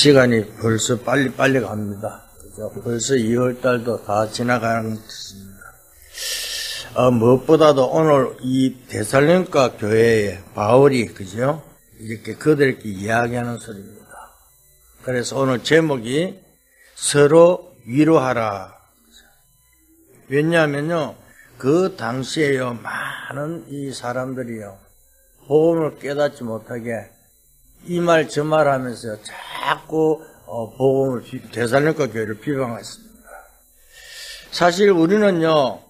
시간이 벌써 빨리 갑니다. 그죠? 벌써 2월 달도 다 지나가는 것 같습니다. 무엇보다도 오늘 이 데살로니가 교회에 바울이, 그죠? 이렇게 그들에게 이야기하는 소리입니다. 그래서 오늘 제목이 서로 위로하라. 왜냐하면요, 그 당시에요, 많은 이 사람들이요, 복음을 깨닫지 못하게 이 말 저 말 하면서 자꾸 복음을, 데살로니가 교회를 비방했습니다. 사실 우리는요,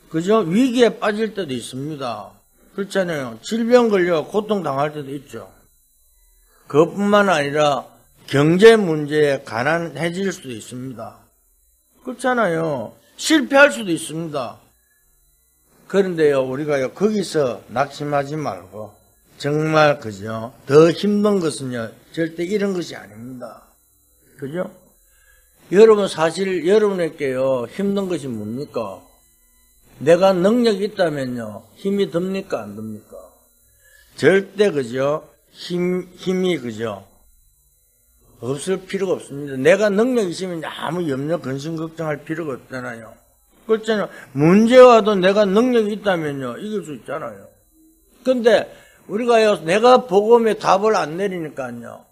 그죠? 위기에 빠질 때도 있습니다. 그렇잖아요. 질병 걸려 고통 당할 때도 있죠. 그것뿐만 아니라 경제 문제에 가난해질 수도 있습니다. 그렇잖아요. 실패할 수도 있습니다. 그런데요, 우리가요, 거기서 낙심하지 말고, 정말, 그죠? 더 힘든 것은요, 절대 이런 것이 아닙니다. 그죠? 여러분, 사실 여러분에게요, 힘든 것이 뭡니까? 내가 능력이 있다면요, 힘이 듭니까? 안 듭니까? 절대, 그죠? 힘이, 그죠? 없을 필요가 없습니다. 내가 능력이 있으면 아무 염려, 근심, 걱정할 필요가 없잖아요. 그렇잖아요. 문제 와도 내가 능력이 있다면요, 이길 수 있잖아요. 근데, 우리가요, 내가 복음에 답을 안 내리니까요,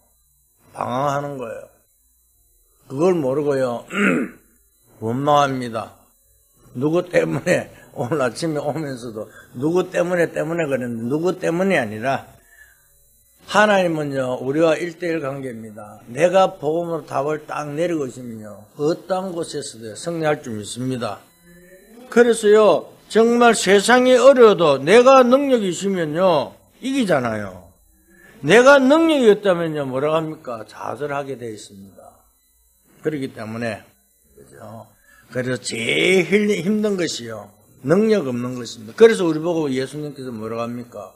방황하는 거예요. 그걸 모르고요, 원망합니다. 누구 때문에, 오늘 아침에 오면서도, 누구 때문에 그랬는데, 누구 때문이 아니라, 하나님은요, 우리와 1:1 관계입니다. 내가 복음으로 답을 딱 내리고 있으면요, 어떤 곳에서도 승리할 줄 믿습니다. 그래서요, 정말 세상이 어려워도 내가 능력이 있으면요, 이기잖아요. 내가 능력이 없다면요, 뭐라고 합니까? 좌절하게 되어 있습니다. 그렇기 때문에, 그죠? 그래서 제일 힘든 것이요, 능력 없는 것입니다. 그래서 우리 보고 예수님께서 뭐라고 합니까?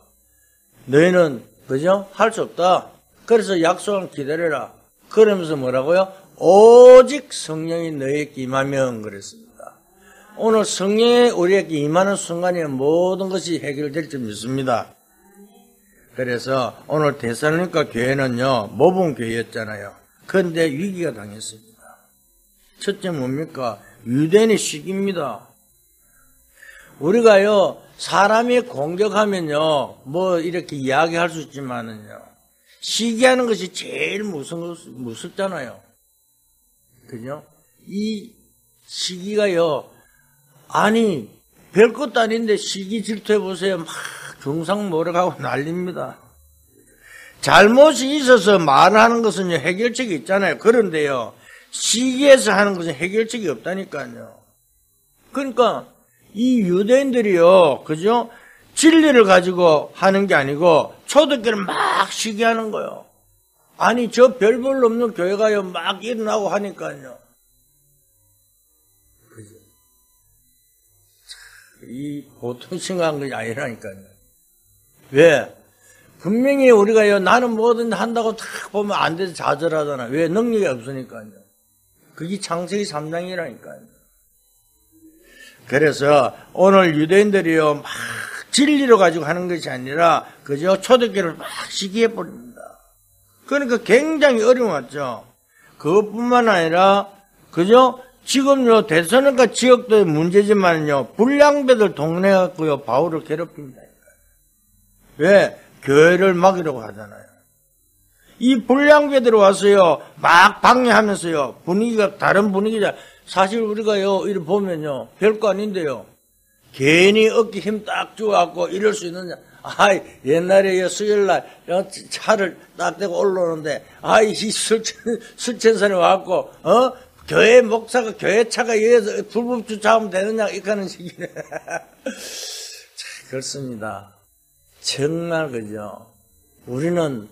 너희는, 그죠? 할 수 없다. 그래서 약속을 기다려라. 그러면서 뭐라고요? 오직 성령이 너희에게 임하면 그랬습니다. 오늘 성령이 우리에게 임하는 순간에 모든 것이 해결될 줄 믿습니다. 그래서 오늘 데살로니가 교회는요, 모범 교회였잖아요. 그런데 위기가 당했습니다. 첫째 뭡니까? 유대인의 시기입니다. 우리가요, 사람이 공격하면요, 뭐 이렇게 이야기할 수 있지만은요, 시기하는 것이 제일 무섭잖아요. 그죠? 이 시기가요, 아니, 별것도 아닌데 시기 질투해보세요. 막 중상모략하고 난립니다. 잘못이 있어서 말하는 것은요, 해결책이 있잖아요. 그런데요, 시기에서 하는 것은 해결책이 없다니까요. 그러니까, 이 유대인들이요, 그죠? 진리를 가지고 하는 게 아니고, 초대교회를 막 시기하는 거예요. 아니, 저 별볼로 없는 교회가요, 막 일어나고 하니까요. 그죠? 이 보통 심각한 것이 아니라니까요. 왜? 분명히 우리가요, 나는 뭐든 한다고 탁 보면 안 돼서 좌절하잖아요. 왜? 능력이 없으니까요. 그게 창세기 3장이라니까요. 그래서 오늘 유대인들이요, 막 진리로 가지고 하는 것이 아니라, 그죠? 초대교회를 막 시기해버립니다. 그러니까 굉장히 어려웠죠. 그것뿐만 아니라, 그죠? 지금요, 데살로니가 지역도 문제지만요, 불량배들 동원해갖고요, 바울을 괴롭힙니다. 왜? 교회를 막으려고 하잖아요. 이 불량배들이 와서요, 막 방해하면서요, 분위기가 다른 분위기죠. 사실 우리가요, 이렇게 보면요, 별거 아닌데요. 괜히 어깨 힘 딱 주어갖고 이럴 수 있느냐. 아이, 옛날에 수요일날 차를 딱 대고 올라오는데, 아이, 이 술천사에 와갖고, 교회 목사가 교회 차가 여기서 불법 주차하면 되느냐, 이렇게 하는 식이네. 그렇습니다. 정말, 그죠. 우리는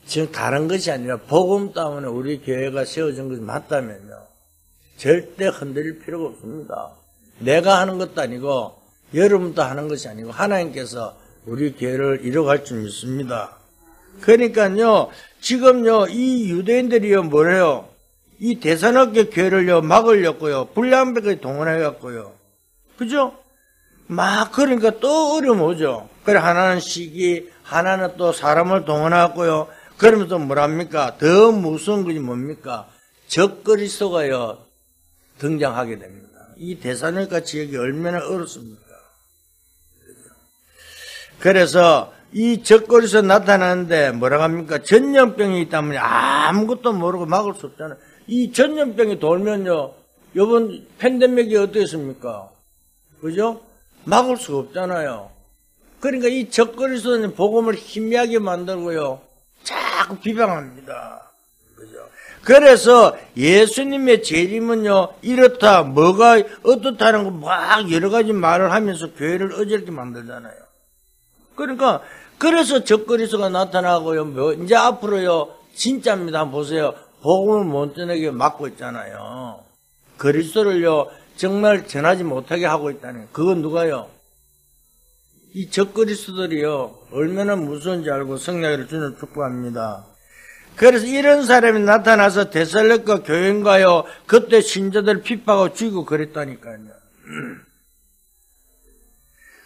지금 다른 것이 아니라 복음 때문에 우리 교회가 세워진 것이 맞다면요, 절대 흔들릴 필요가 없습니다. 내가 하는 것도 아니고 여러분도 하는 것이 아니고 하나님께서 우리 교회를 이뤄갈 줄 믿습니다. 그러니까요, 지금요, 이 유대인들이요, 뭐래요? 이 데살로니가 교회를요, 막으려고요, 불량배까지 동원해갖고요. 그죠? 막, 그러니까 또 어려움 오죠. 그래, 하나는 시기, 하나는 또 사람을 동원해갖고요, 그러면서 뭐랍니까? 더 무서운 것이 뭡니까? 적그리스도가요, 등장하게 됩니다. 이 데살로니가 지역이 얼마나 어렵습니까? 그래서 이 적그리스도 나타나는데 뭐라고 합니까? 전염병이 있다면 아무것도 모르고 막을 수 없잖아요. 이 전염병이 돌면요, 이번 팬데믹이 어떻습니까? 그죠? 막을 수가 없잖아요. 그러니까 이 적그리스도는 복음을 희미하게 만들고요, 자꾸 비방합니다. 그죠? 그래서 예수님의 재림은요, 이렇다, 뭐가 어떻다는 거 막 여러 가지 말을 하면서 교회를 어지럽게 만들잖아요. 그러니까, 그래서 적그리스도가 나타나고요, 이제 앞으로요, 진짜입니다. 한번 보세요. 복음을 못 전하게 막고 있잖아요. 그리스도를요, 정말 전하지 못하게 하고 있다는, 그건 누가요? 이 적그리스도들이요, 얼마나 무서운지 알고 성령을 주는 축복합니다. 그래서 이런 사람이 나타나서 데살로니가 교회인가요, 그때 신자들 핍박하고 죽이고 그랬다니까요.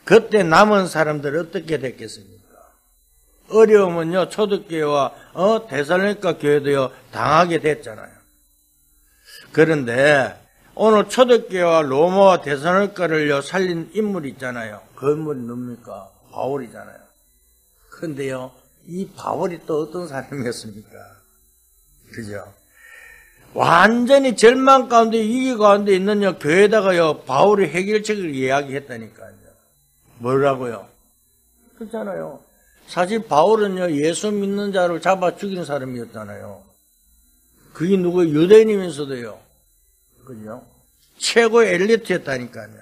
그때 남은 사람들 어떻게 됐겠습니까? 어려우면요, 초대교회와 데살로니가 교회도요, 당하게 됐잖아요. 그런데 오늘 초대교회와 로마와 데살로니가를요, 살린 인물이 있잖아요. 그 인물이 누굽니까? 바울이잖아요. 그런데요, 이 바울이 또 어떤 사람이었습니까? 그죠? 완전히 절망 가운데, 위기 가운데 있는 교회에다가요, 바울이 해결책을 이야기했다니까요. 뭐라고요? 그렇잖아요. 사실 바울은요, 예수 믿는 자를 잡아 죽이는 사람이었잖아요. 그게 누구 유대인이면서도요. 그죠? 최고의 엘리트였다니까요.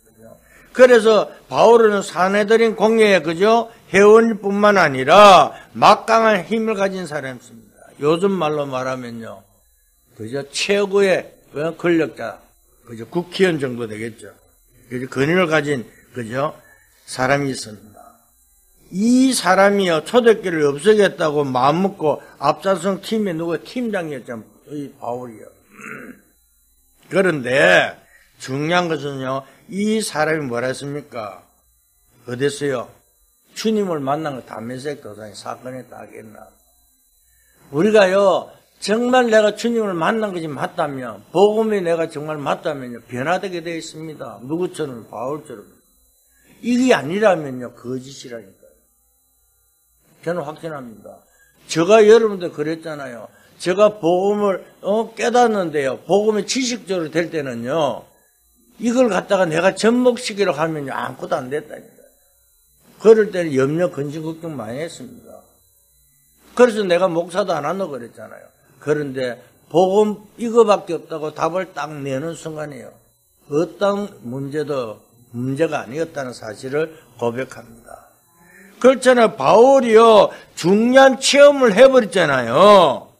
그죠? 그래서 바울은 사내들인 공예에, 그죠? 회원일 뿐만 아니라 막강한 힘을 가진 사람입니다. 요즘 말로 말하면요, 그죠? 최고의 권력자, 그죠? 국회의원 정도 되겠죠. 그죠? 권위를 가진, 그죠? 사람이 있습니다. 이 사람이요, 초대교회를 없애겠다고 마음먹고 앞장선 팀에 누구 팀장이었잖아요. 이 바울이요. 그런데 중요한 것은요, 이 사람이 뭐라 했습니까? 어땠어요? 주님을 만난 거 담메색 도상의 사건에 따겠나. 우리가요, 정말 내가 주님을 만난 것이 맞다면, 복음이 내가 정말 맞다면요, 변화되게 되어 있습니다. 누구처럼? 바울처럼. 이게 아니라면요, 거짓이라니까요. 저는 확신합니다. 제가 여러분들 그랬잖아요. 제가 복음을 깨닫는데요, 복음이 지식적으로 될 때는요, 이걸 갖다가 내가 접목시키려 하면요, 아무것도 안 됐다니까요. 그럴 때는 염려, 근심, 걱정 많이 했습니다. 그래서 내가 목사도 안 한다고 그랬잖아요. 그런데 복음 이거밖에 없다고 답을 딱 내는 순간이에요, 어떤 문제도 문제가 아니었다는 사실을 고백합니다. 그렇잖아요. 바울이요, 중요한 체험을 해버렸잖아요.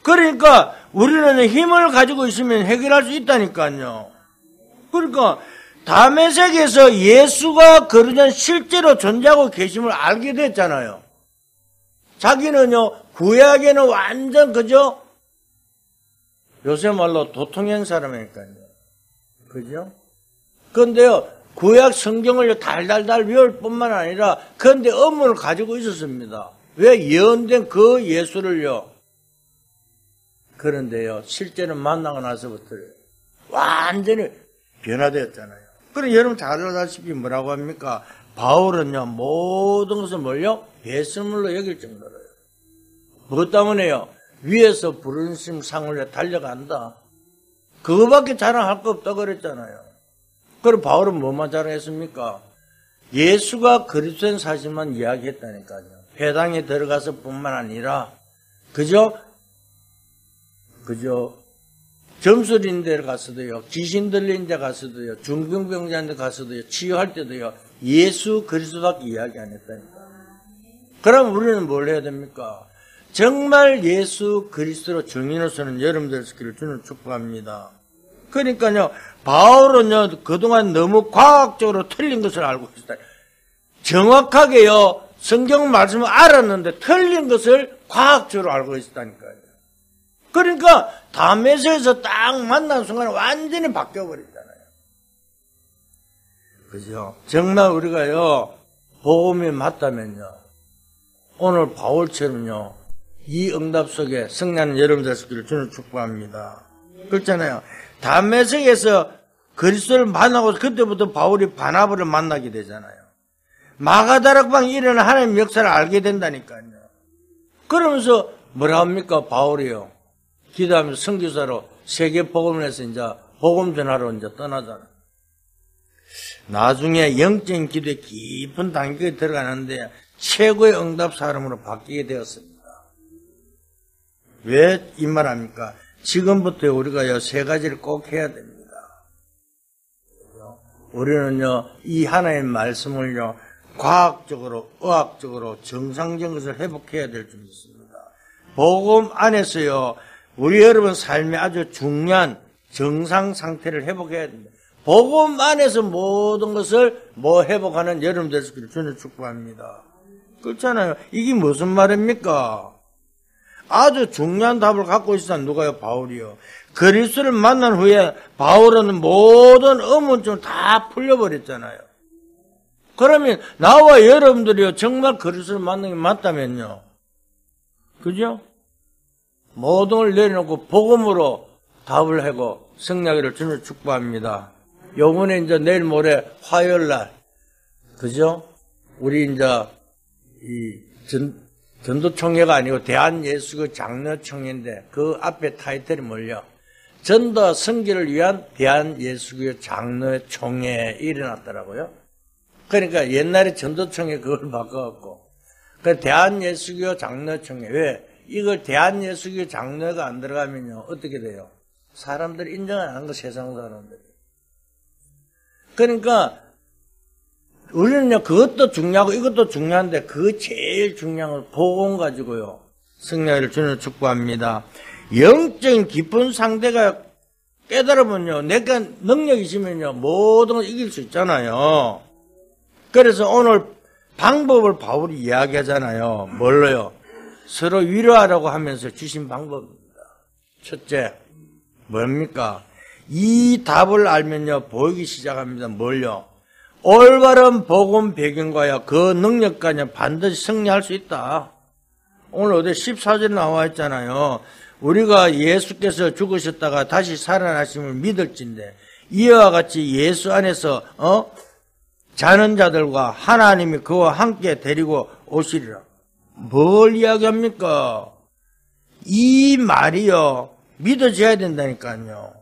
그러니까 우리는 힘을 가지고 있으면 해결할 수 있다니까요. 그러니까 다메섹에서 예수가 그러냐 실제로 존재하고 계심을 알게 됐잖아요. 자기는요, 구약에는 완전 그죠? 요새 말로 도통형 사람이니까요. 그죠? 그런데요, 구약 성경을 달달달 외울 뿐만 아니라, 그런데 업무를 가지고 있었습니다. 왜? 예언된 그 예수를요. 그런데요, 실제로 만나고 나서부터 완전히 변화되었잖아요. 그럼 여러분 잘 알다시피 뭐라고 합니까? 바울은요, 모든 것을 뭘요? 배설물로 여길 정도로요. 뭐 때문에요? 위에서 부르심 상을 달려간다. 그거밖에 자랑할 거 없다고 그랬잖아요. 그럼 바울은 뭐만 자랑했습니까? 예수가 그리스도인 사실만 이야기했다니까요. 회당에 들어가서 뿐만 아니라, 그죠? 점술인 데 가서도요, 귀신 들린 데 가서도요, 중병병자인 데 가서도요, 치유할 때도요, 예수 그리스도밖에 이야기 안 했다니까. 그럼 우리는 뭘 해야 됩니까? 정말 예수 그리스도로 증인으로서는 여러분들 있기를 주는 축복합니다. 그러니까요, 바울은요, 그동안 너무 과학적으로 틀린 것을 알고 있었다. 정확하게요, 성경 말씀을 알았는데 틀린 것을 과학적으로 알고 있었다니까요. 그러니까 다메섹에서 딱 만난 순간에 완전히 바뀌어버렸잖아요. 그죠? 정말 우리가요, 복음이 맞다면요, 오늘 바울처럼요, 이 응답 속에 승리하는 여러분 되시기를 주는 축복합니다. 그렇잖아요. 다메섹에서 그리스도를 만나고 그때부터 바울이 바나바를 만나게 되잖아요. 마가다락방에 일어난 하나님의 역사를 알게 된다니까요. 그러면서 뭐라 합니까? 바울이요. 기도하면서 선교사로 세계 복음을 해서 이제 복음 전하러 이제 떠나잖아요. 나중에 영적인 기도에 깊은 단계에 들어가는데 최고의 응답 사람으로 바뀌게 되었습니다. 왜 이 말합니까? 지금부터 우리가요, 세 가지를 꼭 해야 됩니다. 우리는요, 이 하나님의 말씀을요, 과학적으로, 의학적으로 정상적인 것을 회복해야 될 줄 믿습니다. 복음 안에서요, 우리 여러분 삶의 아주 중요한 정상 상태를 회복해야 됩니다. 복음 안에서 모든 것을 회복하는 여러분 되시기를 주님 축복합니다. 그렇잖아요. 이게 무슨 말입니까? 아주 중요한 답을 갖고 있었던 누가요? 바울이요. 그리스도를 만난 후에 바울은 모든 의문점을 다 풀려버렸잖아요. 그러면 나와 여러분들이요, 정말 그리스도를 만난 게 맞다면요, 그죠? 모든 걸 내려놓고 복음으로 답을 하고 승리하기를 주님 축복합니다. 요번에 이제 내일 모레 화요일 날, 그죠? 우리 이제 전도총회가 아니고 대한예수교 장로총회인데 그 앞에 타이틀이 뭘요? 전도와 선교를 위한 대한예수교 장로총회에 일어났더라고요. 그러니까 옛날에 전도총회 그걸 바꿔갖고 그 대한예수교 장로총회. 왜? 이걸 대한예수교 장로가 안 들어가면요, 어떻게 돼요? 사람들이 인정 안 하는 거, 세상 사람들이. 그러니까 우리는요, 그것도 중요하고 이것도 중요한데 그 제일 중요한 건 복음 가지고요, 승리를 주는 축복합니다. 영적인 깊은 상대가 깨달으면요, 내가 능력이 있으면요, 모든 걸 이길 수 있잖아요. 그래서 오늘 방법을 바울이 이야기하잖아요. 뭘로요? 서로 위로하라고 하면서 주신 방법입니다. 첫째, 뭡니까? 이 답을 알면요, 보이기 시작합니다. 뭘요? 올바른 복음 배경과요, 그 능력과요, 반드시 승리할 수 있다. 오늘 어디 14절에 나와 있잖아요. 우리가 예수께서 죽으셨다가 다시 살아나심을 믿을진데 이와 같이 예수 안에서 자는 자들과 하나님이 그와 함께 데리고 오시리라. 뭘 이야기합니까? 이 말이요, 믿어져야 된다니까요.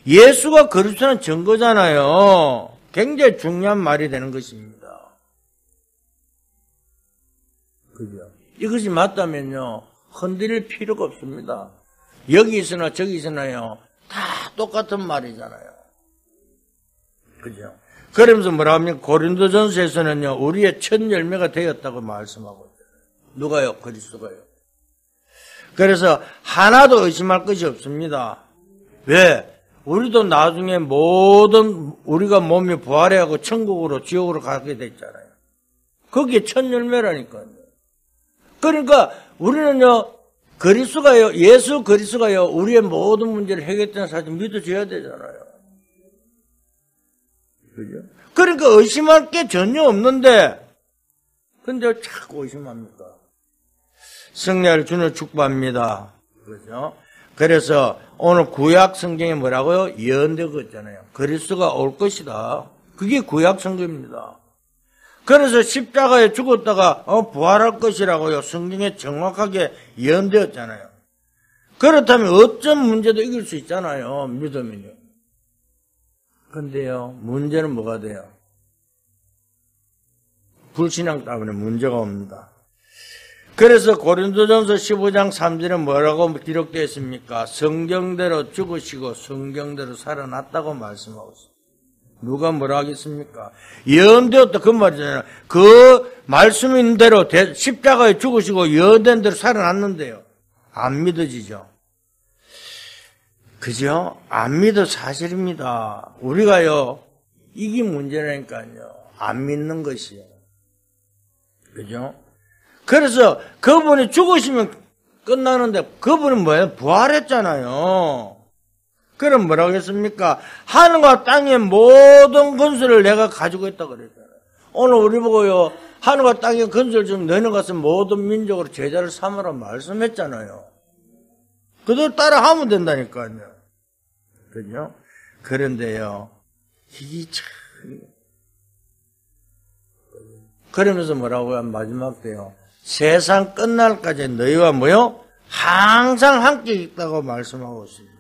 예수가 그리스도는 증거잖아요. 굉장히 중요한 말이 되는 것입니다. 그죠? 이것이 맞다면요, 흔들릴 필요가 없습니다. 여기 있으나 저기 있으나요, 다 똑같은 말이잖아요. 그죠? 그러면서 뭐라 합니까? 고린도전서에서는요, 우리의 첫 열매가 되었다고 말씀하고 있어요. 누가요? 그리스도가요. 그래서 하나도 의심할 것이 없습니다. 왜? 우리도 나중에 모든 우리가 몸이 부활해하고 천국으로 지옥으로 가게 됐잖아요. 그게 첫 열매라니까요. 그러니까 우리는요, 그리스도가요, 예수 그리스도가요, 우리의 모든 문제를 해결했다는 사실 믿어줘야 되잖아요. 그죠? 그러니까 의심할 게 전혀 없는데, 근데 자꾸 의심합니까? 승리를 주는 축복합니다. 그죠? 그래서 오늘 구약 성경에 뭐라고요? 예언되고 있잖아요. 그리스도가 올 것이다. 그게 구약 성경입니다. 그래서 십자가에 죽었다가 부활할 것이라고요, 성경에 정확하게 예언되었잖아요. 그렇다면 어떤 문제도 이길 수 있잖아요, 믿으면요. 근데요, 문제는 뭐가 돼요? 불신앙 때문에 문제가 옵니다. 그래서 고린도전서 15장 3절에 뭐라고 기록되어 있습니까? 성경대로 죽으시고 성경대로 살아났다고 말씀하고 있습니다. 누가 뭐라 하겠습니까? 예언되었다 그 말이잖아요. 그 말씀인 대로 십자가에 죽으시고 예언된 대로 살아났는데요, 안 믿어지죠? 그죠? 안 믿어 사실입니다. 우리가요, 이게 문제라니까요. 안 믿는 것이요. 그죠? 그래서 그분이 죽으시면 끝나는데 그분은 뭐예요? 부활했잖아요. 그럼 뭐라고 했습니까? 하늘과 땅의 모든 권세를 내가 가지고 있다고 그랬잖아요. 오늘 우리 보고요, 하늘과 땅의 건설 중 너희는 가서 모든 민족으로 제자를 삼으라 말씀했잖아요. 그대로 따라 하면 된다니까요. 그죠? 그런데요, 이게 참, 그러면서 뭐라고요? 마지막 때요. 세상 끝날까지 너희와 뭐요? 항상 함께 있다고 말씀하고 있습니다.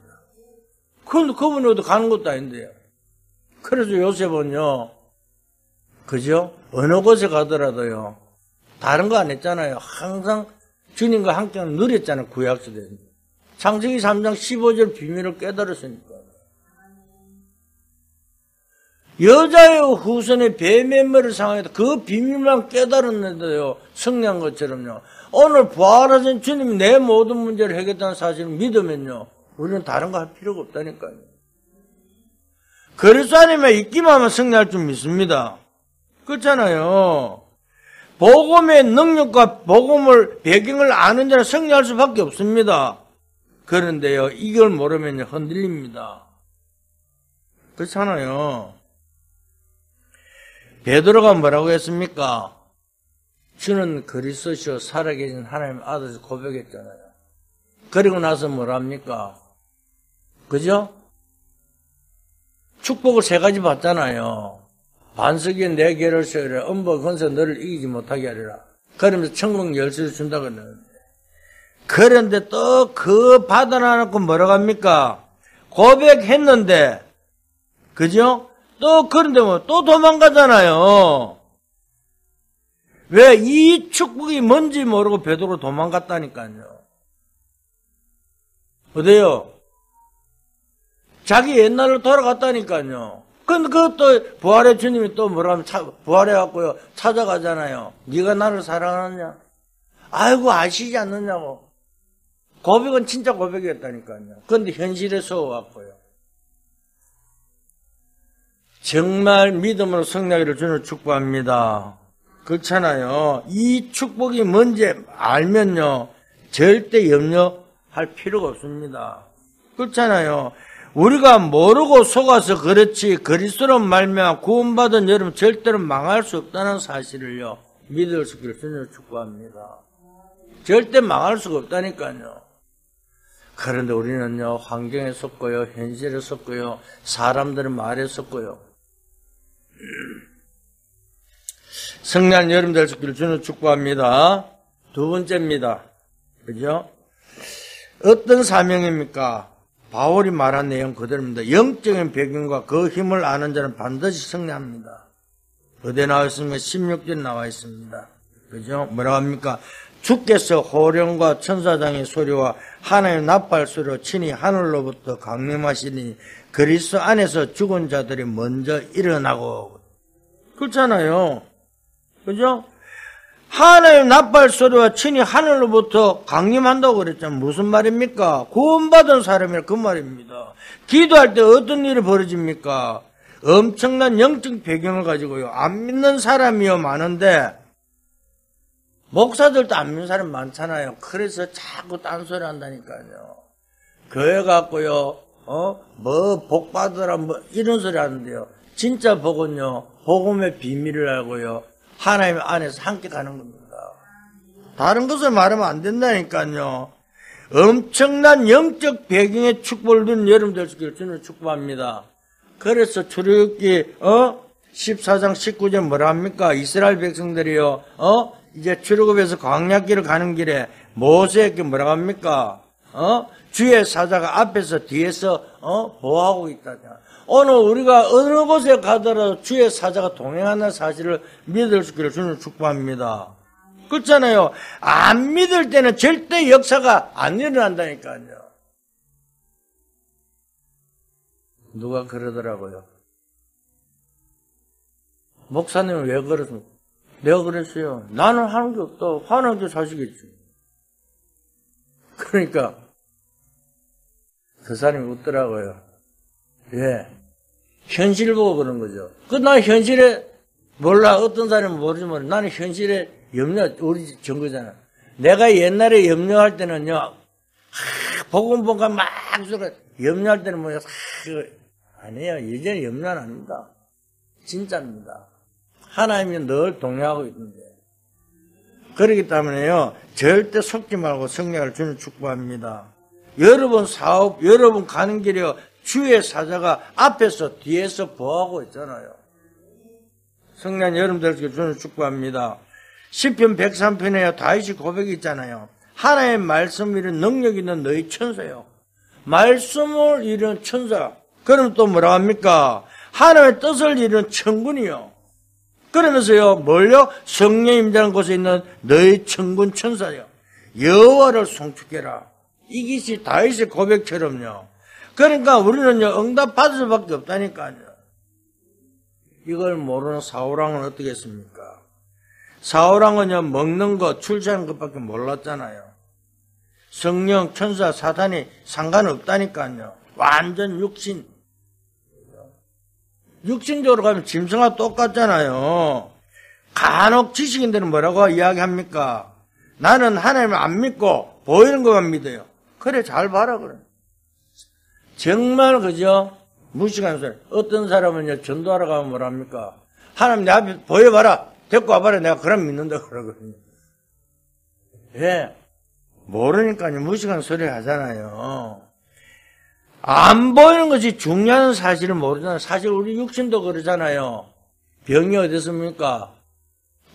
그런데 그분이 어디 가는 것도 아닌데요. 그래서 요셉은요, 그죠? 어느 곳에 가더라도요, 다른 거 안 했잖아요. 항상 주님과 함께 누렸잖아요. 구약시대에. 창세기 3장 15절 비밀을 깨달았으니까. 여자의 후손의 뱀의 상황에서 그 비밀만 깨달았는데요, 승리한 것처럼요. 오늘 부활하신 주님이 내 모든 문제를 해결했다는 사실을 믿으면요, 우리는 다른 거 할 필요가 없다니까요. 그리스도 안에만 있기만 하면 승리할 줄 믿습니다. 그렇잖아요. 복음의 능력과 복음을 배경을 아는 자는 승리할 수밖에 없습니다. 그런데요, 이걸 모르면 흔들립니다. 그렇잖아요. 베드로가 뭐라고 했습니까? 주는 그리스도시요 살아계신 하나님의 아들을 고백했잖아요. 그리고 나서 뭐랍니까? 그죠? 축복을 3가지 받잖아요. 반석이 내 결을 세우라. 음부 권세 너를 이기지 못하게 하리라. 그러면서 천국 열쇠를 준다고 했는데. 그런데 또 그 받아놔놓고 뭐라고 합니까? 고백했는데, 그죠? 또 그런데 뭐 또 도망가잖아요. 왜? 이 축복이 뭔지 모르고 베드로 도망갔다니까요. 어때요? 자기 옛날로 돌아갔다니까요. 근데 그것도 부활의 주님이 또 뭐라 하면 부활해갖고요 찾아가잖아요. 네가 나를 사랑하느냐? 아이고 아시지 않느냐고. 고백은 진짜 고백이었다니까요. 그런데 현실에 서워갖고요. 정말 믿음으로 승리하기를 주님을 축복합니다. 그렇잖아요. 이 축복이 뭔지 알면요 절대 염려할 필요가 없습니다. 그렇잖아요. 우리가 모르고 속아서 그렇지 그리스도로 말미암아 구원받은 여러분 절대로 망할 수 없다는 사실을요 믿을 수 있기를 주님을 축복합니다. 절대 망할 수가 없다니까요. 그런데 우리는요 환경에 섰고요 현실에 섰고요 사람들의 말에 섰고요 승리한 여러분 될 수 있기를 주님을 축복합니다. 2번째입니다. 그죠? 어떤 사명입니까? 바울이 말한 내용 그대로입니다. 영적인 배경과 그 힘을 아는 자는 반드시 승리합니다. 어디에 나와 있습니까? 16절 나와 있습니다. 그죠? 뭐라고 합니까? 주께서 호령과 천사장의 소리와 하나님의 나팔 소리로 친히 하늘로부터 강림하시니 그리스도 안에서 죽은 자들이 먼저 일어나고. 그렇잖아요. 그죠? 하나님 나팔 소리와 친히 하늘로부터 강림한다고 그랬잖아요. 무슨 말입니까? 구원받은 사람이라 그 말입니다. 기도할 때 어떤 일이 벌어집니까? 엄청난 영적 배경을 가지고요. 안 믿는 사람이요 많은데 목사들도 안 믿는 사람 많잖아요. 그래서 자꾸 딴소리 한다니까요. 교회 갖고요. 뭐 복 받으라 뭐 이런 소리 하는데요. 진짜 복은요. 복음의 비밀을 알고요. 하나님 안에서 함께 가는 겁니다. 다른 것을 말하면 안 된다니까요. 엄청난 영적 배경의 축복을 누린 여러분들 주님을 축복합니다. 그래서 출애굽기 14장 19절 뭐라 합니까? 이스라엘 백성들이요. 이제 출애굽에서 광야길을 가는 길에 모세에게 뭐라고 합니까? 주의 사자가 앞에서 뒤에서 보호하고 있다. 오늘 우리가 어느 곳에 가더라도 주의 사자가 동행하는 사실을 믿을 수 있기를 주님 축복합니다. 그렇잖아요. 안 믿을 때는 절대 역사가 안 일어난다니까요. 누가 그러더라고요. 목사님은 왜 그러십니까? 내가 그랬어요. 나는 하는 게 없다. 화나게 사시겠지. 그러니까 그 사람이 웃더라고요. 예. 현실 보고 그런 거죠. 난 현실에 몰라. 어떤 사람은 모르지만 나는 현실에 우리 정거잖아. 내가 옛날에 염려할 때는요, 복음 본가 막 염려할 때는 뭐야, 아니에요. 예전에 염려 안 합니다. 진짜입니다. 하나님이 늘 동행하고 있는데. 그렇기 때문에요, 절대 속지 말고 성령을 주는 축복합니다. 여러분 사업, 여러분 가는 길에 주의 사자가 앞에서 뒤에서 보호하고 있잖아요. 성령 여러분들께 주는 축복합니다. 시편 103편에 다윗이 고백이 있잖아요. 하나님의 말씀을 이룬 능력 있는 너희 천사요. 말씀을 이룬 천사. 그럼 또 뭐라고 합니까? 하나님의 뜻을 이룬 천군이요. 그러면서요, 뭘요? 성령이 임재하는 곳에 있는 너희 천군 천사요. 여호와를 송축해라. 이것이 다윗의 고백처럼요. 그러니까 우리는요, 응답받을 수밖에 없다니까요. 이걸 모르는 사울왕은 어떻게 했습니까? 사울왕은요, 먹는 것, 출세하는 것밖에 몰랐잖아요. 성령, 천사, 사탄이 상관없다니까요. 완전 육신. 육신적으로 가면 짐승과 똑같잖아요. 간혹 지식인들은 뭐라고 이야기합니까? 나는 하나님을 안 믿고 보이는 것만 믿어요. 그래, 잘 봐라, 그래. 정말, 그죠? 무식한 소리. 어떤 사람은요, 전도하러 가면 뭐랍니까? 하나님 내 앞에 보여봐라. 데리고 와봐라. 내가 그럼 믿는다, 그러거든요. 예. 모르니까요, 무식한 소리 하잖아요. 안 보이는 것이 중요한 사실을 모르잖아요. 사실 우리 육신도 그러잖아요. 병이 어디 있습니까?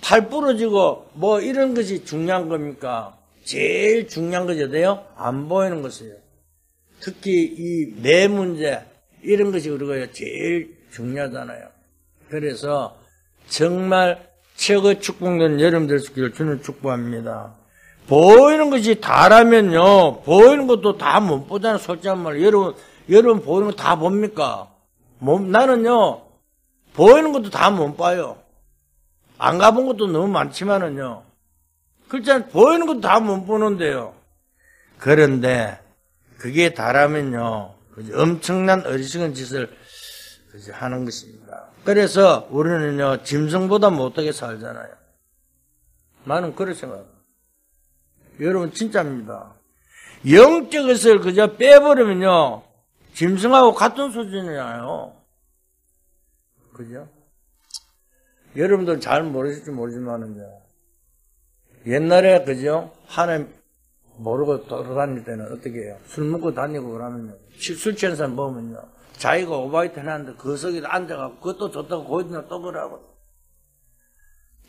팔 부러지고 뭐 이런 것이 중요한 겁니까? 제일 중요한 것이 어때요? 안 보이는 것이에요. 특히 이 뇌 문제 이런 것이 그리고요 제일 중요하잖아요. 그래서 정말 최고의 축복된 여러분들 있기를 주는 축복합니다. 보이는 것이 다라면요, 보이는 것도 다 못 보잖아요. 솔직한 말로. 여러분 보이는 거 다 봅니까? 나는요, 보이는 것도 다 못 봐요. 안 가본 것도 너무 많지만은요. 그렇잖아요. 보이는 것도 다 못 보는데요. 그런데, 그게 다라면요, 엄청난 어리석은 짓을 하는 것입니다. 그래서 우리는요, 짐승보다 못하게 살잖아요. 나는 그렇게 생각합니다. 여러분 진짜입니다. 영적 것을 그저 빼버리면요, 짐승하고 같은 수준이에요. 그죠? 여러분들 잘 모르실지 모르지만은요, 옛날에 그죠? 하나님 모르고 돌아다닐 때는 어떻게 해요? 술 먹고 다니고 그러면요, 술 취한 사람 보면요, 자기가 오바이트 해놨는데 그 속에 앉아가지고 그것도 좋다고 거기다 또 그러고,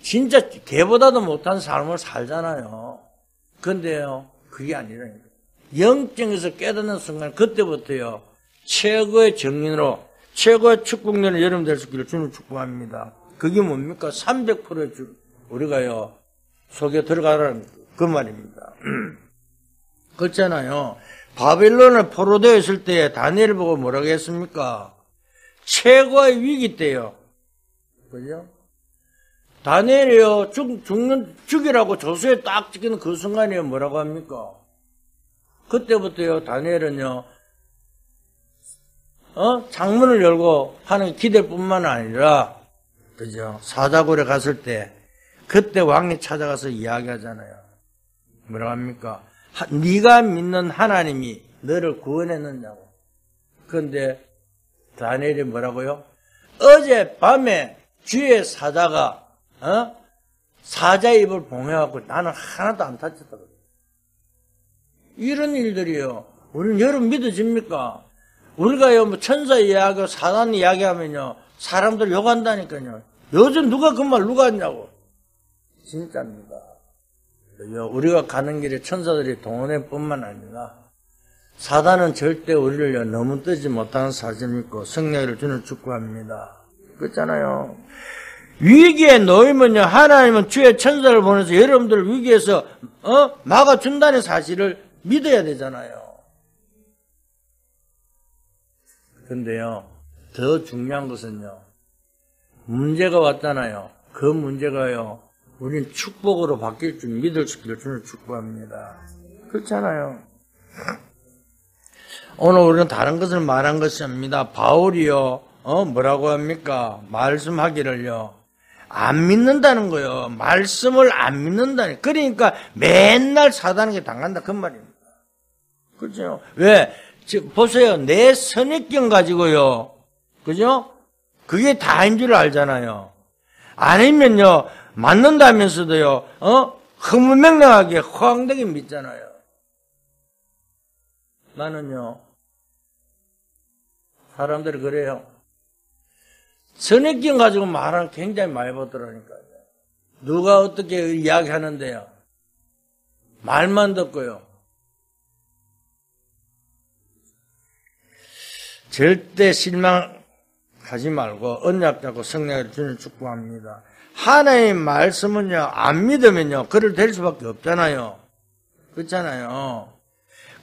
진짜 걔보다도 못한 삶을 살잖아요. 근데요, 그게 아니라니까. 영적에서 깨닫는 순간, 그때부터요, 최고의 정인으로, 최고의 축복론을 여러분 될 수 있기를 주는 축복합니다. 그게 뭡니까? 300%의 우리가요, 속에 들어가라는 그 말입니다. 그렇잖아요. 바빌론에 포로되어 있을 때 다니엘을 보고 뭐라고 했습니까? 최고의 위기 때요. 그죠? 다니엘이요, 죽이라고 조서에 딱 찍히는 그 순간이요, 뭐라고 합니까? 그때부터요, 다니엘은요, 창문을 열고 하는 기댈 뿐만 아니라, 그죠? 사자굴에 갔을 때, 그때 왕이 찾아가서 이야기하잖아요. 뭐라고 합니까? 네가 믿는 하나님이 너를 구원했느냐고. 그런데 다니엘이 뭐라고요? 어젯밤에 주의 사자가 사자의 입을 봉해갖고 나는 하나도 안 다쳤다고. 이런 일들이요. 우리는 여러분 믿어집니까? 우리가요, 뭐 천사 이야기하고 사단 이야기하면요, 사람들 욕한다니까요. 요즘 누가 그 말 누가 했냐고. 진짜입니다. 우리가 가는 길에 천사들이 동원해 뿐만 아니라 사단은 절대 우리를 너무 뜨지 못하는 사실 믿고 성령을 주는 축복합니다. 그렇잖아요. 위기에 놓이면요, 하나님은 주의 천사를 보내서 여러분들을 위기에서 막아준다는 사실을 믿어야 되잖아요. 근데요, 더 중요한 것은요, 문제가 왔잖아요. 그 문제가요, 우린 축복으로 바뀔 줄 믿을 수 있기를 주는 축복합니다. 그렇잖아요. 오늘 우리는 다른 것을 말한 것이 아닙니다. 바울이요, 뭐라고 합니까? 말씀하기를요, 안 믿는다는 거예요. 말씀을 안 믿는다는. 그러니까 맨날 사단에게 당한다. 그 말입니다. 그죠? 왜? 지금 보세요. 내 선입견 가지고요. 그죠? 그게 다인 줄 알잖아요. 아니면요, 맞는다면서도요, 허무맹랑하게 허황되게 믿잖아요. 나는요, 사람들이 그래요. 선입견 가지고 말을 굉장히 많이 보더라니까요. 누가 어떻게 이야기하는데요. 말만 듣고요. 절대 실망하지 말고 언약 잡고 성령을 주는 축복합니다. 하나님의 말씀은요, 안 믿으면요, 그를 될 수밖에 없잖아요. 그렇잖아요.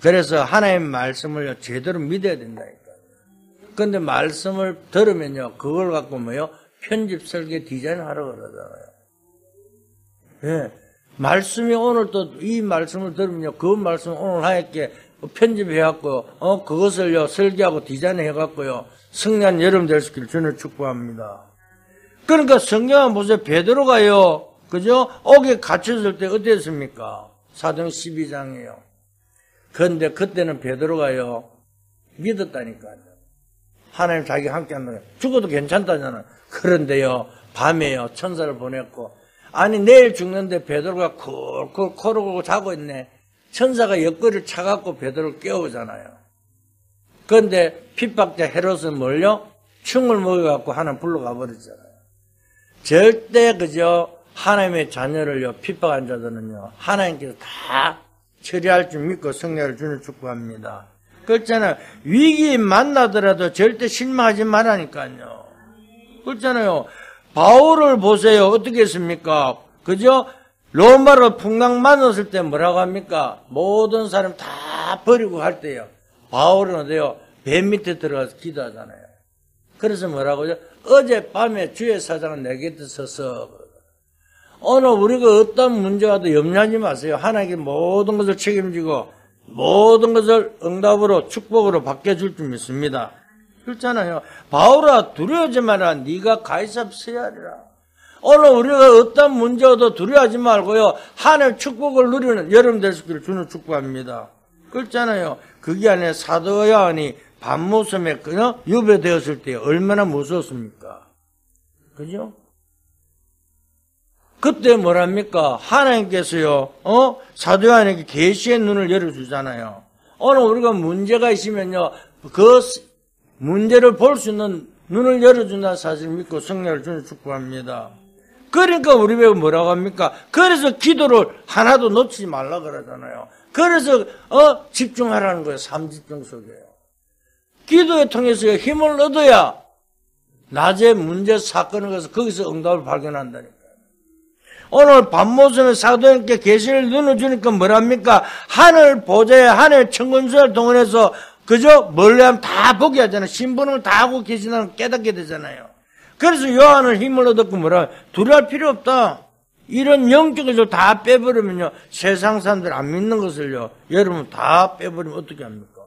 그래서 하나님의 말씀을요, 제대로 믿어야 된다니까요. 근데 말씀을 들으면요, 그걸 갖고 뭐요? 편집, 설계, 디자인 하라고 그러잖아요. 예. 말씀이 오늘 또 이 말씀을 들으면요, 그 말씀을 오늘 하얗게 편집해갖고, 그것을요, 설계하고 디자인해갖고요, 승리한 여러분 될 수 있기를 주님 축복합니다. 그러니까 성경을 보세요. 베드로가요, 그죠? 옥에 갇혔을 때 어땠습니까? 사도행 12장이에요. 그런데 그때는 베드로가요, 믿었다니까요. 하나님 자기가 함께 한다는 거예요. 죽어도 괜찮다잖아요. 그런데요, 밤에요, 천사를 보냈고, 아니, 내일 죽는데 베드로가 콜콜 코르고 자고 있네. 천사가 옆구리를 차갖고 베드로를 깨우잖아요. 그런데 핍박자 헤롯은 뭘요? 충을 먹여갖고 하나님 불러가 버렸잖아요. 절대 그저 하나님의 자녀를요, 핍박한 자들은요, 하나님께서 다 처리할 줄 믿고 성령을 주는 축복합니다. 그렇잖아요. 위기 만나더라도 절대 실망하지 말라니까요. 그렇잖아요. 바울을 보세요. 어떻게 했습니까? 그죠? 로마로 풍랑 만났을 때 뭐라고 합니까? 모든 사람 다 버리고 할 때요. 바울은 어때요? 배 밑에 들어가서 기도하잖아요. 그래서 뭐라고요? 어젯밤에 주의 사장은 내 곁에 서서 오늘 우리가 어떤 문제가 도 염려하지 마세요. 하나님께 모든 것을 책임지고 모든 것을 응답으로 축복으로 바뀌어줄 줄 믿습니다. 그렇잖아요. 바울아 두려워하지 마라. 네가 가이사 서야 하리라. 오늘 우리가 어떤 문제도 두려워하지 말고요. 하나님의 축복을 누리는 여러분 될 수 있기를 주는 축복합니다. 그렇잖아요. 그게 아니라 사도 요한이 밤모섬에 유배되었을 때 얼마나 무서웠습니까? 그죠? 그때 뭐랍니까? 하나님께서요, 사도 요한에게 계시의 눈을 열어주잖아요. 오늘 우리가 문제가 있으면요, 그 문제를 볼 수 있는 눈을 열어준다는 사실을 믿고 성령을 주는 축복합니다. 그러니까 우리 배우 뭐라고 합니까? 그래서 기도를 하나도 놓치지 말라 그러잖아요. 그래서 집중하라는 거예요. 삼집중 속에요. 기도에 통해서 힘을 얻어야 낮에 문제 사건을 가서 거기서 응답을 발견한다니까요. 오늘 밤모섬에 사도님께 계시를 눈을 주니까 뭐랍니까? 하늘 보좌에 하늘 천군수를 동원해서 그저 멀리 하면 다 보게 하잖아요. 신분을 다 하고 계시다는 걸 깨닫게 되잖아요. 그래서 요한을 힘을 얻었고 뭐라 두려워할 필요 없다. 이런 영적을 다 빼버리면요. 세상 사람들 안 믿는 것을요. 여러분 다 빼버리면 어떻게 합니까?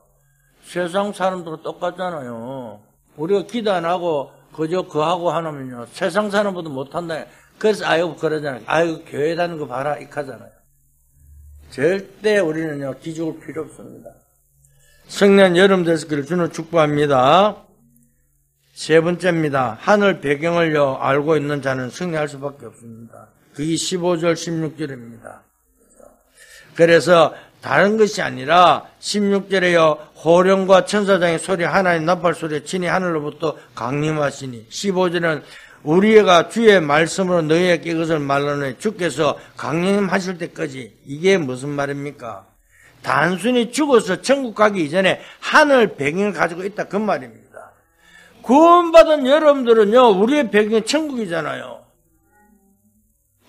세상 사람들은 똑같잖아요. 우리가 기도 안 하고 그저 그하고 하면요. 세상 사람보다 못한다. 그래서 아이고 그러잖아요. 아이고 교회 다니는 거 봐라 이카잖아요. 절대 우리는요. 기죽을 필요 없습니다. 성령 여름 되시기를 주는 축복합니다. 세 번째입니다. 하늘 배경을요 알고 있는 자는 승리할 수밖에 없습니다. 그게 15절 16절입니다. 그래서 다른 것이 아니라 16절에요 호령과 천사장의 소리 하나님 나팔 소리에 친히 하늘로부터 강림하시니 15절은 우리가 주의 말씀으로 너희에게 이것을 말하노니 주께서 강림하실 때까지 이게 무슨 말입니까? 단순히 죽어서 천국 가기 이전에 하늘 배경을 가지고 있다 그 말입니다. 구원받은 여러분들은요 우리의 배경은 천국이잖아요.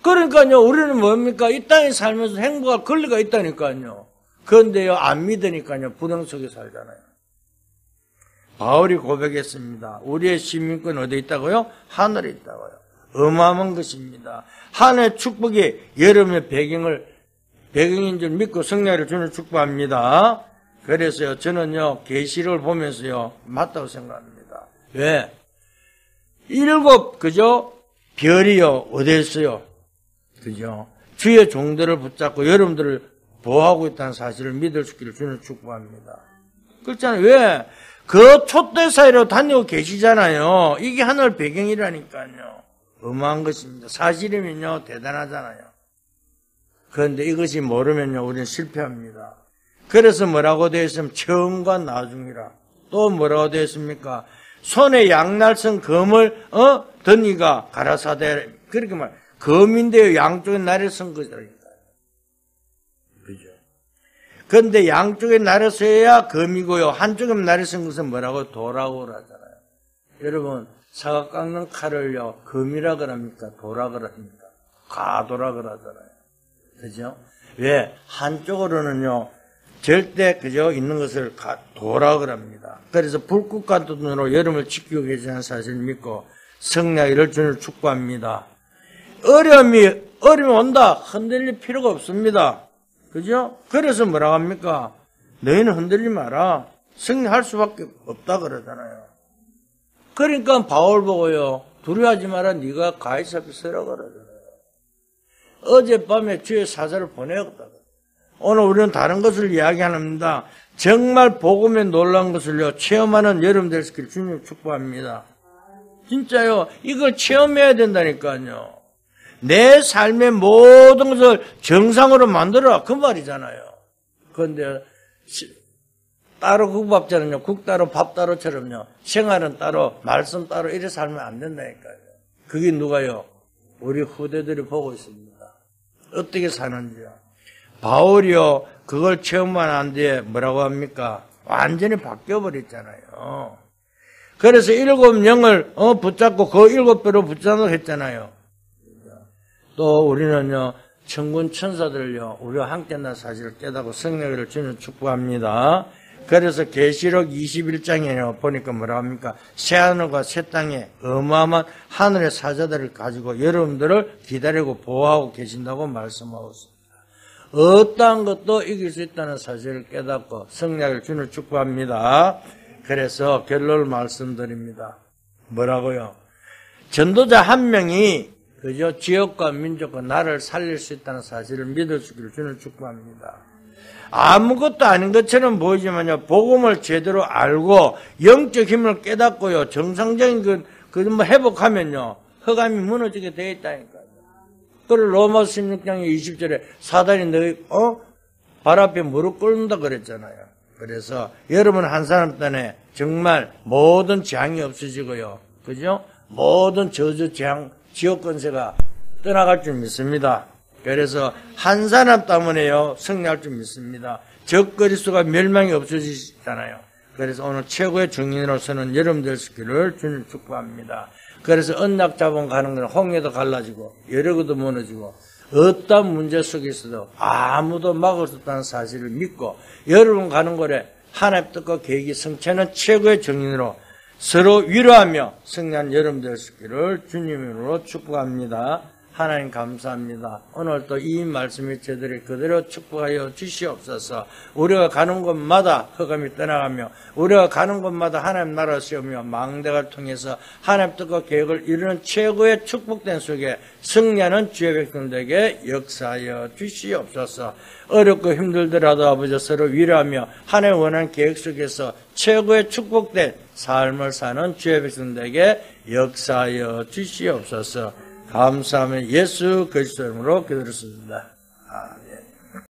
그러니까요 우리는 뭡니까? 이 땅에 살면서 행복할 권리가 있다니까요. 그런데요 안 믿으니까요 불행 속에 살잖아요. 바울이 고백했습니다. 우리의 시민권 어디 있다고요? 하늘에 있다고요. 어마어마한 것입니다. 하늘의 축복이 여러분의 배경인 줄 믿고 성령을 주는 축복합니다. 그래서요 저는요 계시를 보면서요 맞다고 생각합니다. 왜? 7 그죠? 별이요 어디에 있어요? 그죠? 주의 종들을 붙잡고 여러분들을 보호하고 있다는 사실을 믿을 수 있기를 주는 축복합니다. 그렇잖아요. 왜? 그 촛대 사이로 다니고 계시잖아요. 이게 하늘 배경이라니까요. 어마한 것입니다. 사실이면요 대단하잖아요. 그런데 이것이 모르면요, 우리는 실패합니다. 그래서 뭐라고 되어 있으면 처음과 나중이라. 또 뭐라고 되어 있습니까? 손에 양날선 검을 던이가 가라사대. 그렇게 말. 검인데요, 양쪽에 날을 쓴 거잖아요. 그죠? 그런데 양쪽에 날을 써야 검이고요. 한쪽에 날을 쓴 것은 뭐라고? 도라고 하잖아요. 여러분, 사각 깎는 칼을요, 검이라 그럽니까? 도라 그럽니까? 가도라 그러잖아요. 그죠? 왜? 한쪽으로는요, 절대, 그죠? 있는 것을 도라 그럽니다. 그래서 불꽃 같은 눈으로 여름을 지키고 계시는 사실을 믿고 성령의 주를 축복합니다. 어려움이 온다. 흔들릴 필요가 없습니다. 그죠? 그래서 뭐라고 합니까? 너희는 흔들리지 마라. 승리할 수밖에 없다 그러잖아요. 그러니까 바울 보고요. 두려워하지 마라. 네가 가이사 앞에 서라 그러잖아요. 어젯밤에 주의 사자를 보내었다. 오늘 우리는 다른 것을 이야기합니다. 정말 복음에 놀란 것을요. 체험하는 여러분 될 수 있기를 주님 축복합니다. 진짜요. 이걸 체험해야 된다니까요. 내 삶의 모든 것을 정상으로 만들어라. 그 말이잖아요. 그런데 따로 국밥처럼요. 국 따로 밥 따로처럼요. 생활은 따로 말씀 따로 이래 살면 안 된다니까요. 그게 누가요? 우리 후대들이 보고 있습니다. 어떻게 사는지요. 바울이요. 그걸 체험만 한 뒤에 뭐라고 합니까? 완전히 바뀌어버렸잖아요. 그래서 7영을 붙잡고 그 7배로 붙잡고 했잖아요. 또 우리는요. 천군 천사들요. 우리와 함께 난 사실을 깨닫고 성령을 주는 축복합니다. 그래서 계시록 21장에요. 보니까 뭐라고 합니까? 새하늘과 새 땅에 어마어마한 하늘의 사자들을 가지고 여러분들을 기다리고 보호하고 계신다고 말씀하고 있습니다. 어떠한 것도 이길 수 있다는 사실을 깨닫고 성령을 주는 축복합니다. 그래서 결론을 말씀드립니다. 뭐라고요? 전도자 한 명이 그저 지역과 민족과 나라를 살릴 수 있다는 사실을 믿을 수 있기를 주는 축복합니다. 아무것도 아닌 것처럼 보이지만요, 복음을 제대로 알고 영적 힘을 깨닫고요, 정상적인 뭐 회복하면요, 흑암이 무너지게 되어 있다니까요. 그걸 로마서 16장 20절에 사단이 너희 발 앞에 무릎 꿇는다 그랬잖아요. 그래서 여러분 한 사람 딴에 정말 모든 재앙이 없어지고요, 그죠? 모든 저주 재앙 지옥 권세가 떠나갈 줄 믿습니다. 그래서 한 사람 때문에요 승리할 줄 믿습니다. 적 그리스도가 멸망이 없어지잖아요. 그래서 오늘 최고의 증인으로서는 여러분 될 수 있기를 주님 축복합니다. 그래서 언약 잡은 가는 건 홍해도 갈라지고 여력도 무너지고 어떤 문제 속에서도 아무도 막을 수 없다는 사실을 믿고 여러분 가는 곳에 하나님 뜻과 계획이 성취하는 최고의 증인으로 서로 위로하며 승리한 여러분 될 수 있기를 주님으로 축복합니다. 하나님 감사합니다. 오늘 또 이 말씀이 저들이 그대로 축복하여 주시옵소서. 우리가 가는 곳마다 흑암이 떠나가며 우리가 가는 곳마다 하나님 나라 세우며 망대를 통해서 하나님 뜻과 계획을 이루는 최고의 축복된 속에 승리하는 주의 백성들에게 역사하여 주시옵소서. 어렵고 힘들더라도 아버지 서로 위로하며 하나님 원하는 계획 속에서 최고의 축복된 삶을 사는 주의 백성들에게 역사하여 주시옵소서. 감사하며 예수 그리스도 이름으로 기도드렸습니다.